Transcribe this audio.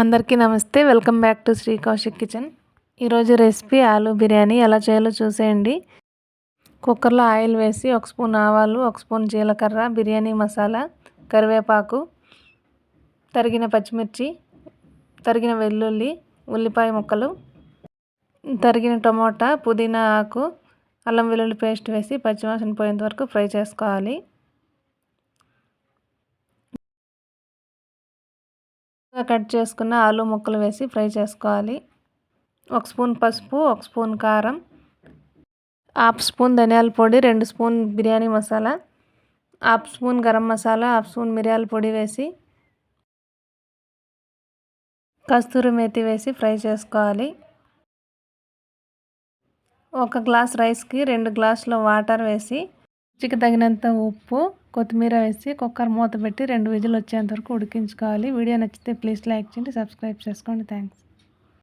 అందరికీ నమస్తే. Welcome back to Shri Kaushik kitchen. ఈరోజు రెసిపీ ఆలూ బిర్యానీ ఎలా చేయాలో చూసేయండి. కుక్కర్లో ఆయిల్ వేసి 1 స్పూన్ ఆవాలు, 1 స్పూన్ జీలకర్ర, బిర్యానీ మసాలా, కరివేపాకు, తరిగిన పచ్చిమిర్చి, తరిగిన వెల్లుల్లి, ఉల్లిపాయ ముక్కలు, తరిగిన టమోటా, పుదీనా ఆకు, అల్లం వెల్లుల్లి పేస్ట్ వేసి పచ్చివాసన పోయేంత వరకు ఫ్రై చేసుకోవాలి. కట్ చేసుకున్న ఆలు ముక్కలు వేసి ఫ్రై చేసుకోవాలి. 1 స్పూన్ పసుపు, 1 స్పూన్ కారం, 1/2 స్పూన్ ధనియాల పొడి, 2 spoon biryani masala, 1/2 spoon garam masala, 1/2 spoon మిరియాల పొడి వేసి కస్తూరి మేతి వేసి ఫ్రై చేసుకోవాలి. 1 గ్లాస్ రైస్కి 2 గ్లాసుల వాటర్ వేసి రుచికి తగినంత ఉప్పు, కొత్తిమీర వేసి కుక్కర్ మూత పెట్టి 2 విజిల్ వచ్చేంత వరకు ఉడికించుకోవాలి. వీడియో నచ్చితే ప్లీజ్ లైక్ చేయండి, సబ్స్క్రైబ్ చేసుకోండి. థ్యాంక్స్.